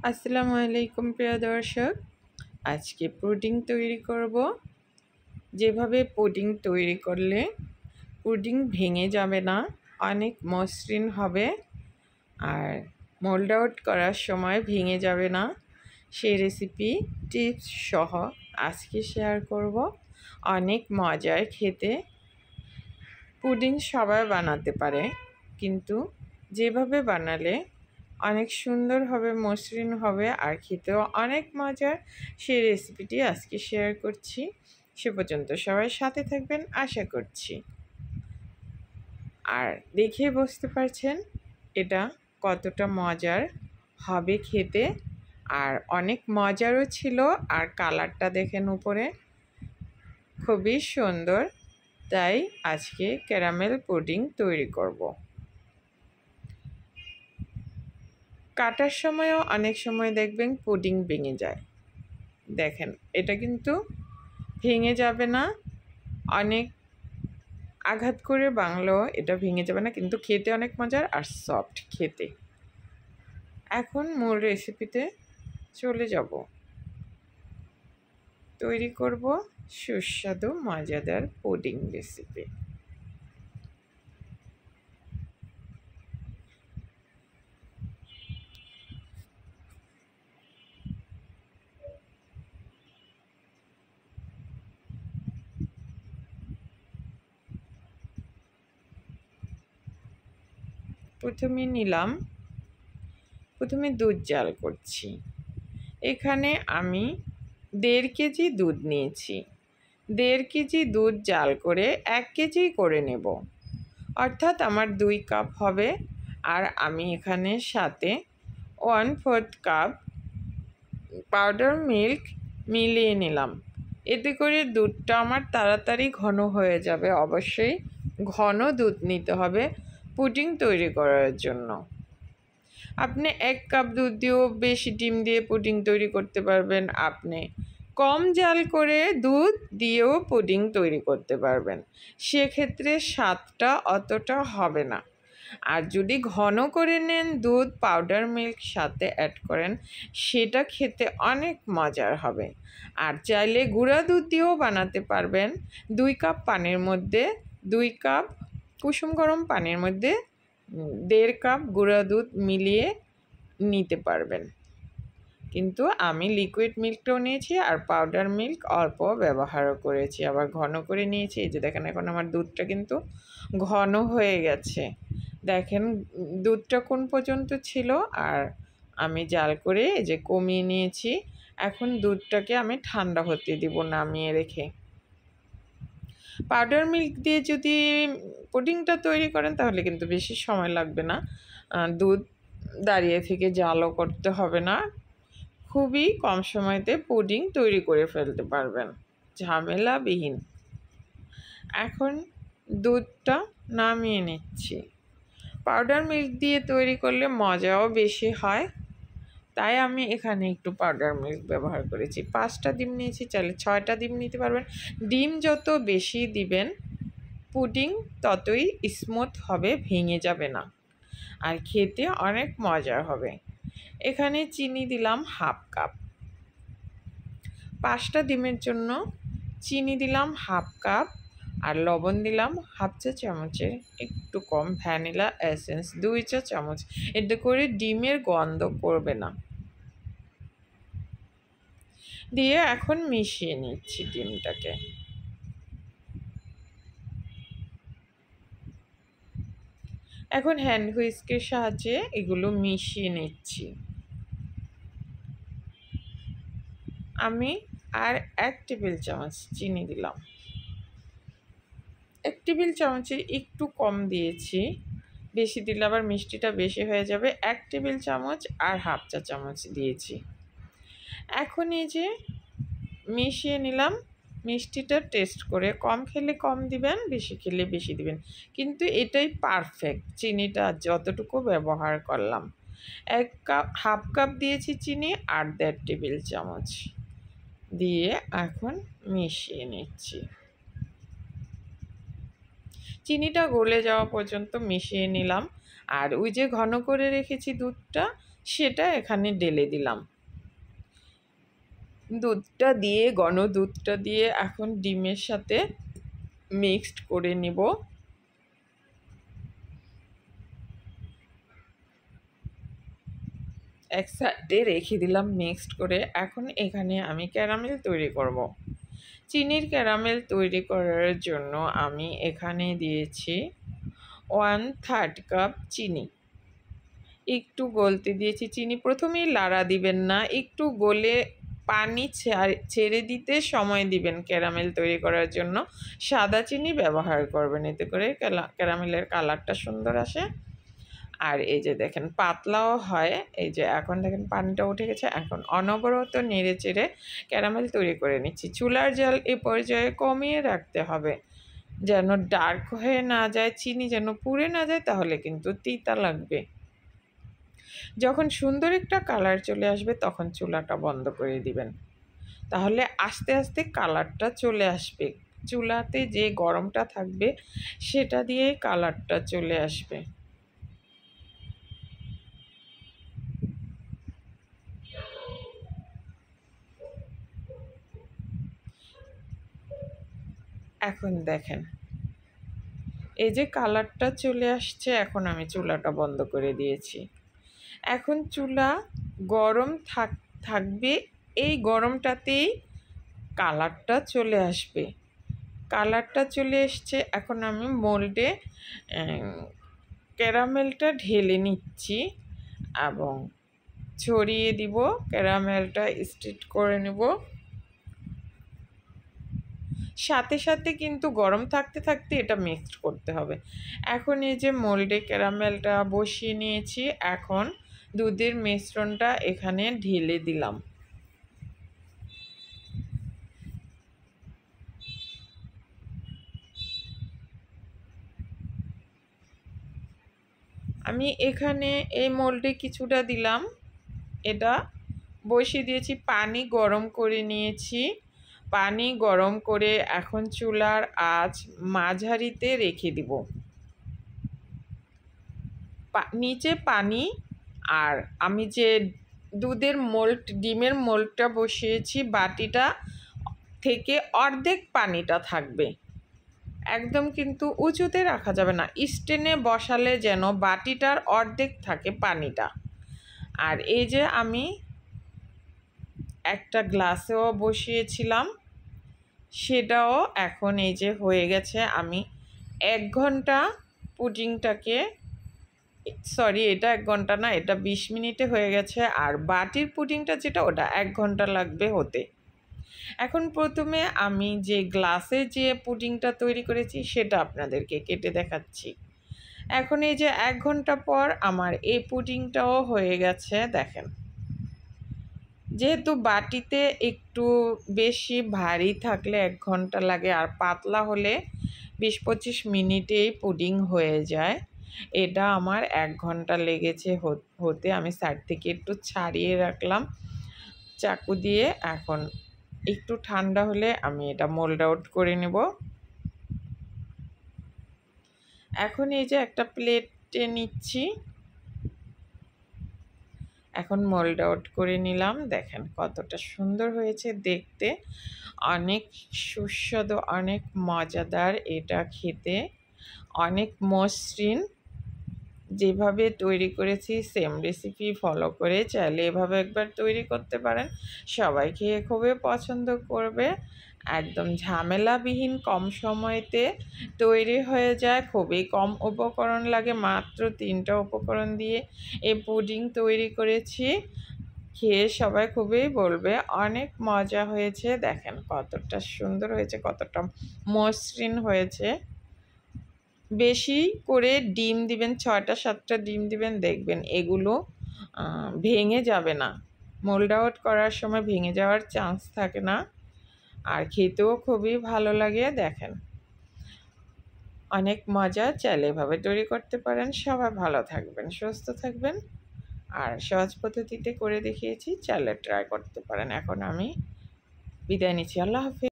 আসসালামু আলাইকুম প্রিয় দর্শক। আজকে পুডিং তৈরি করব। যেভাবে পুডিং তৈরি করলে পুডিং ভেঙে যাবে না, অনেক মসৃণ হবে আর মোল্ড আউট করার সময় ভেঙে যাবে না, সেই রেসিপি টিপস সহ আজকে শেয়ার করব। অনেক মজার খেতে। পুডিং সবাই বানাতে পারে, কিন্তু যেভাবে বানালে অনেক সুন্দর হবে, মসৃণ হবে আর খেতেও অনেক মজার, সেই রেসিপিটি আজকে শেয়ার করছি। সে পর্যন্ত সবাই সাথে থাকবেন আশা করছি। আর দেখে বুঝতে পারছেন এটা কতটা মজার হবে খেতে, আর অনেক মজারও ছিল। আর কালারটা দেখেন উপরে, খুবই সুন্দর। তাই আজকে ক্যারামেল পুডিং তৈরি করব। কাটার সময়ও অনেক সময় দেখবেন পুডিং ভেঙে যায়। দেখেন এটা কিন্তু ভেঙে যাবে না, অনেক আঘাত করে ভাঙলেও এটা ভেঙে যাবে না, কিন্তু খেতে অনেক মজার আর সফট খেতে। এখন মূল রেসিপিতে চলে যাব। তৈরি করব সুস্বাদু মজাদার পুডিং রেসিপি। প্রথমে দুধ জাল করছি। এখানে আমি 1.5 কেজি দুধ নিয়েছি। 1.5 কেজি দুধ জাল করে 1 কেজি করে নেব, অর্থাৎ আমার 2 কাপ হবে। আর আমি এখানে সাথে 1/4 কাপ পাউডার মিল্ক মিলিয়ে নিলাম। এতে করে দুধটা আমার তাড়াতাড়ি ঘন হয়ে যাবে। অবশ্যই ঘন দুধ নিতে হবে পুডিং তৈরি করার জন্য। আপনি 1 কাপ দুধ দিয়েও বেশি ডিম দিয়ে পুডিং তৈরি করতে পারবেন। আপনি কম জাল করে দুধ দিয়েও পুডিং তৈরি করতে পারবেন, সেক্ষেত্রে স্বাদটা অতটা হবে না। আর যদি ঘন করে নেন, দুধ পাউডার মিল্ক সাথে অ্যাড করেন, সেটা খেতে অনেক মজার হবে। আর চাইলে গুঁড়া দুধ দিয়েও বানাতে পারবেন। 2 কাপ পানির মধ্যে 2 কাপ কুসুম গরম পানির মধ্যে 1.5 কাপ গুঁড়া দুধ মিলিয়ে নিতে পারবেন। কিন্তু আমি লিকুইড মিল্কটাও নিয়েছি আর পাউডার মিল্ক অল্প ব্যবহারও করেছি, আবার ঘন করে নিয়েছি। এই যে দেখেন, এখন আমার দুধটা কিন্তু ঘন হয়ে গেছে। দেখেন দুধটা কোন পর্যন্ত ছিল, আর আমি জাল করে এই যে কমিয়ে নিয়েছি। এখন দুধটাকে আমি ঠান্ডা হতে দিব নামিয়ে রেখে। পাউডার মিল্ক দিয়ে যদি পুডিংটা তৈরি করেন তাহলে কিন্তু বেশি সময় লাগবে না, দুধ দাঁড়িয়ে থেকে জালও করতে হবে না। খুবই কম সময়তে পুডিং তৈরি করে ফেলতে পারবেন, ঝামেলাবিহীন। এখন দুধটা নামিয়ে নিচ্ছি। পাউডার মিল্ক দিয়ে তৈরি করলে মজাও বেশি হয়, তাই আমি এখানে একটু পাউডার মিল্ক ব্যবহার করেছি। 5টা ডিম নিয়েছি, চাইলে 6টা ডিম নিতে পারবেন। ডিম যত বেশি দিবেন পুডিং ততই স্মুথ হবে, ভেঙে যাবে না আর খেতে অনেক মজার হবে। এখানে চিনি দিলাম 1/2 কাপ। 5টা ডিমের জন্য চিনি দিলাম 1/2 কাপ, আর লবণ দিলাম 1/2 চা চামচের একটু কম, ভ্যানিলা এসেন্স 2 চা চামচ। এতে করে ডিমের গন্ধ করবে না। দিয়ে এখন মিশিয়ে নিচ্ছি ডিমটাকে। এখন হ্যান্ড হুইস্কের সাহায্যে এগুলো মিশিয়ে নিচ্ছি। আমি আর 1 টেবিল চামচ চিনি দিলাম। 1 টেবিল চামচের একটু কম দিয়েছি, বেশি দিলে আবার মিষ্টিটা বেশি হয়ে যাবে। 1 টেবিল চামচ আর 1/2 চা চামচ দিয়েছি। এখন এই যে মিশিয়ে নিলাম। মিষ্টিটা টেস্ট করে, কম খেলে কম দিবেন, বেশি খেলে বেশি দিবেন, কিন্তু এটাই পারফেক্ট। চিনিটা যতটুকু ব্যবহার করলাম, 1/2 কাপ দিয়েছি চিনি আর 1.5 টেবিল চামচ দিয়ে এখন মিশিয়ে নিচ্ছি। চিনিটা গলে যাওয়া পর্যন্ত মিশিয়ে নিলাম। আর ওই যে ঘন করে রেখেছি দুধটা, সেটা এখানে ঢেলে দিলাম। দুধটা দিয়ে, ঘন দুধটা দিয়ে এখন ডিমের সাথে মিক্সড করে নিব। এক সাইডে রেখে দিলাম মিক্সড করে। এখন এখানে আমি ক্যারামেল তৈরি করব। চিনির ক্যারামেল তৈরি করার জন্য আমি এখানে দিয়েছি 1/3 কাপ চিনি। একটু গলতে দিয়েছি চিনি। প্রথমেই লাড়া দিবেন না, একটু গলে পানি ছেড়ে দিতে সময় দিবেন ক্যারামেল তৈরি করার জন্য। সাদা চিনি ব্যবহার করবেন, এতে করে ক্যারামেলের কালারটা সুন্দর আসে। আর এই যে দেখেন পাতলাও হয়। এই যে এখন দেখেন পানিটা উঠে গেছে। এখন অনবরত নেড়ে চেড়ে ক্যারামেল তৈরি করে নিচ্ছি। চুলার জাল এ পর্যায়ে কমিয়ে রাখতে হবে, যেন ডার্ক হয়ে না যায়, চিনি যেন পুড়ে না যায়, তাহলে কিন্তু তিতা লাগবে। যখন সুন্দর একটা কালার চলে আসবে তখন চুলাটা বন্ধ করে দিবেন, তাহলে আস্তে আস্তে কালারটা চলে আসবে। চুলাতে যে গরমটা থাকবে সেটা দিয়েই কালারটা চলে আসবে। এখন দেখেন এই যে কালারটা চলে আসছে। এখন আমি চুলাটা বন্ধ করে দিয়েছি। এখন চুলা গরম থাকবে, এই গরমটাতেই কালারটা চলে আসবে। কালারটা চলে এসছে। এখন আমি মোল্ডে ক্যারামেলটা ঢেলে নিচ্ছি এবং ছড়িয়ে দিব। ক্যারামেলটা স্টিট করে নেব। সাথে সাথে কিন্তু গরম থাকতে থাকতে এটা মিক্সড করতে হবে। এখন এই যে মোল্ডে ক্যারামেলটা বসিয়ে নিয়েছি, এখন দুধের মিশ্রণটা এখানে ঢেলে দিলাম। আমি এখানে এই মোল্ডে কিছুটা দিলাম, এটা বসিয়ে দিয়েছি। পানি গরম করে নিয়েছি। পানি গরম করে এখন চুলার আঁচ মাঝারিতে রেখে দিব। নিচে পানি, আর আমি যে দুধের ডিমের মোল্ডটা বসিয়েছি, বাটিটা থেকে অর্ধেক পানিটা থাকবে। একদম কিন্তু উঁচুতে রাখা যাবে না, স্ট্যান্ডে বসালে যেন বাটিটার অর্ধেক থাকে পানিটা। আর এই যে আমি একটা গ্লাসেও বসিয়েছিলাম, সেটাও এখন এই যে হয়ে গেছে। আমি 1 ঘন্টা পুডিংটাকে, সরি এটা 1 ঘন্টা না, এটা 20 মিনিটে হয়ে গেছে। আর বাটির পুডিংটা যেটা, ওটা 1 ঘন্টা লাগবে হতে। এখন প্রথমে আমি যে গ্লাসে যে পুডিংটা তৈরি করেছি সেটা আপনাদেরকে কেটে দেখাচ্ছি। এখন এই যে 1 ঘন্টা পর আমার এই পুডিংটাও হয়ে গেছে। দেখেন, যেহেতু বাটিতে একটু বেশি ভারী থাকলে 1 ঘন্টা লাগে, আর পাতলা হলে 20-25 মিনিটেই পুডিং হয়ে যায়। এটা আমার 1 ঘন্টা লেগেছে হতে। আমি সাইড থেকে একটু ছাড়িয়ে রাখলাম চাকু দিয়ে। এখন একটু ঠান্ডা হলে আমি এটা মোল্ড আউট করে নেব। এখন এই যে একটা প্লেটে নিচ্ছি, এখন মোল্ড আউট করে নিলাম। দেখেন কতটা সুন্দর হয়েছে দেখতে, অনেক সুস্বাদু, অনেক মজাদার। এটা খেতে অনেক মসৃণ। যেভাবে তৈরি করেছি সেম রেসিপি ফলো করে চাইলে এভাবে একবার তৈরি করতে পারেন। সবাই খেয়ে খুবই পছন্দ করবে। একদম ঝামেলাবিহীন, কম সময়তে তৈরি হয়ে যায়। খুবই কম উপকরণ লাগে, মাত্র 3টা উপকরণ দিয়ে এই পুডিং তৈরি করেছি। খেয়ে সবাই খুবই বলবে অনেক মজা হয়েছে। দেখেন কতটা সুন্দর হয়েছে, কতটা মসৃণ হয়েছে। বেশি করে ডিম দিবেন, 6টা-7টা ডিম দিবেন, দেখবেন এগুলো ভেঙে যাবে না। মোল্ড আউট করার সময় ভেঙে যাওয়ার চান্স থাকে না, আর খেতেও খুবই ভালো লাগে। দেখেন অনেক মজা। চাইলে এভাবে তৈরি করতে পারেন। সবাই ভালো থাকবেন, সুস্থ থাকবেন। আর সহজ পদ্ধতিতে করে দেখিয়েছি, চাইলে ট্রাই করতে পারেন। এখন আমি বিদায় নিচ্ছি। আল্লাহ হাফেজ।